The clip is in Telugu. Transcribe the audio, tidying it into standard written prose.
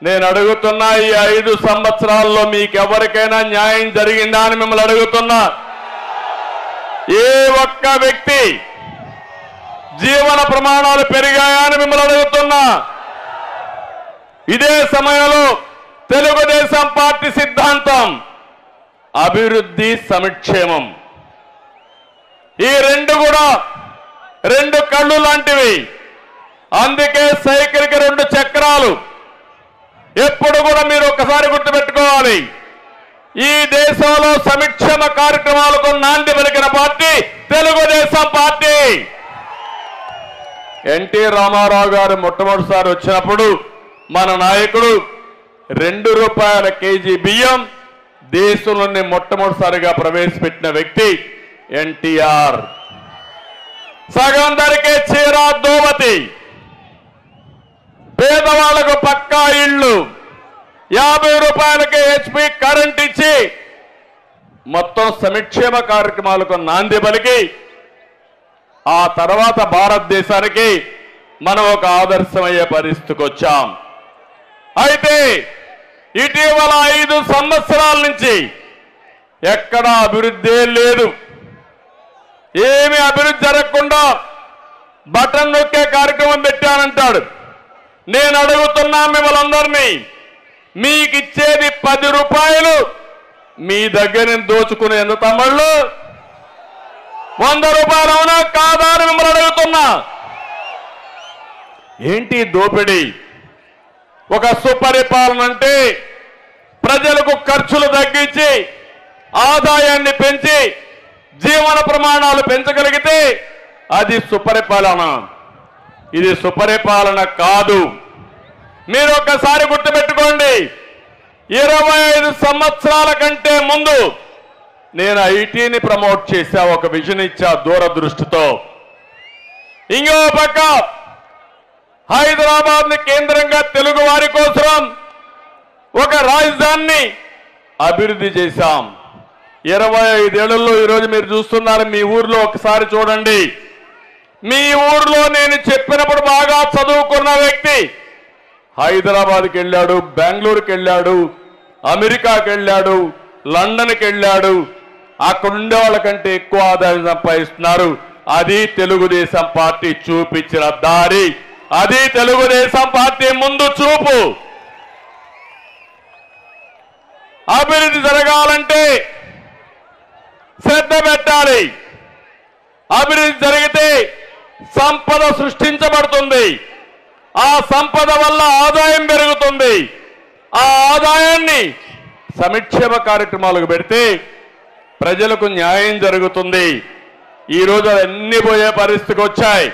నేను అడుగుతున్నా, ఈ 5 సంవత్సరాల్లో మీకు ఎవరికైనా న్యాయం జరిగిందా అని మిమ్మల్ని అడుగుతున్నా. ఏ ఒక్క వ్యక్తి జీవన ప్రమాణాలు పెరిగాయా అని మిమ్మల్ని అడుగుతున్నా. ఇదే సమయంలో తెలుగుదేశం పార్టీ సిద్ధాంతం అభివృద్ధి, సంక్షేమం. ఈ రెండు కూడా 2 కళ్ళు లాంటివి. అందుకే సైకిల్కి 2 చక్రాలు. ఎప్పుడు కూడా మీరు ఒక్కసారి గుర్తుపెట్టుకోవాలి, ఈ దేశంలో సంక్షేమ కార్యక్రమాలకు నాంది పలికిన పార్టీ తెలుగుదేశం పార్టీ. ఎన్టీ రామారావు గారు మొట్టమొదటిసారి వచ్చినప్పుడు మన నాయకుడు ₹2 కేజీ బియ్యం దేశంలోనే మొట్టమొదటిసారిగా ప్రవేశపెట్టిన వ్యక్తి ఎన్టీఆర్. సగం ధరకే చీర, దోవతి, పేదవాళ్లకు పక్కా ఇళ్ళు, ₹50కే HP కరెంట్ ఇచ్చి మొత్తం సంక్షేమ కార్యక్రమాలకు నాంది పలికి ఆ తర్వాత భారతదేశానికి మనం ఒక ఆదర్శమయ్యే పరిస్థితికి వచ్చాం. అయితే ఇటీవల 5 సంవత్సరాల నుంచి ఎక్కడా అభివృద్ధి లేదు. ఏమి అభివృద్ధి జరగకుండా బటన్ నొక్కే కార్యక్రమం పెట్టానంటాడు. నేను అడుగుతున్నా మిమ్మల్ని, మీకు ఇచ్చేది ₹10, మీ దగ్గర దోచుకునే ఎంత తమ్ముళ్ళు? ₹100 అవునా కాదా అని మిమ్మల్ని అడుగుతున్నా. ఏంటి దోపిడీ? ఒక సుపరిపాలన అంటే ప్రజలకు ఖర్చులు తగ్గించి ఆదాయాన్ని పెంచి జీవన ప్రమాణాలు పెంచగలిగితే అది సుపరిపాలన. ఇది సుపరిపాలన కాదు. మీరు ఒక్కసారి గుర్తుపెట్టుకోండి, 25 సంవత్సరాల కంటే ముందు నేను ఐటీని ప్రమోట్ చేశా, ఒక విజన్ ఇచ్చా దూరదృష్టితో. ఇంకో పక్క హైదరాబాద్ ని కేంద్రంగా తెలుగు వారి కోసం ఒక రాజధానిని అభివృద్ధి చేశాం. 25 ఏళ్లలో ఈరోజు మీరు చూస్తున్నారు. మీ ఊర్లో ఒకసారి చూడండి. మీ ఊర్లో నేను చెప్పినప్పుడు బాగా చదువుకున్న వ్యక్తి హైదరాబాద్కి వెళ్ళాడు, బెంగళూరుకి వెళ్ళాడు, అమెరికాకి వెళ్ళాడు, లండన్కి వెళ్ళాడు. అక్కడ ఉండే వాళ్ళకంటే ఎక్కువ ఆదాయం సంపాదిస్తున్నారు. అది తెలుగుదేశం పార్టీ చూపించిన దారి. అది తెలుగుదేశం పార్టీ ముందు చూపు. అభివృద్ధి జరగాలంటే శ్రద్ధ పెట్టాలి. అభివృద్ధి జరిగితే సంపద సృష్టించబడుతుంది. ఆ సంపద వల్ల ఆదాయం పెరుగుతుంది. ఆ ఆదాయాన్ని సంక్షేమ కార్యక్రమాలకు పెడితే ప్రజలకు న్యాయం జరుగుతుంది. ఈరోజు అన్నీ పోయే పరిస్థితికి వచ్చాయి.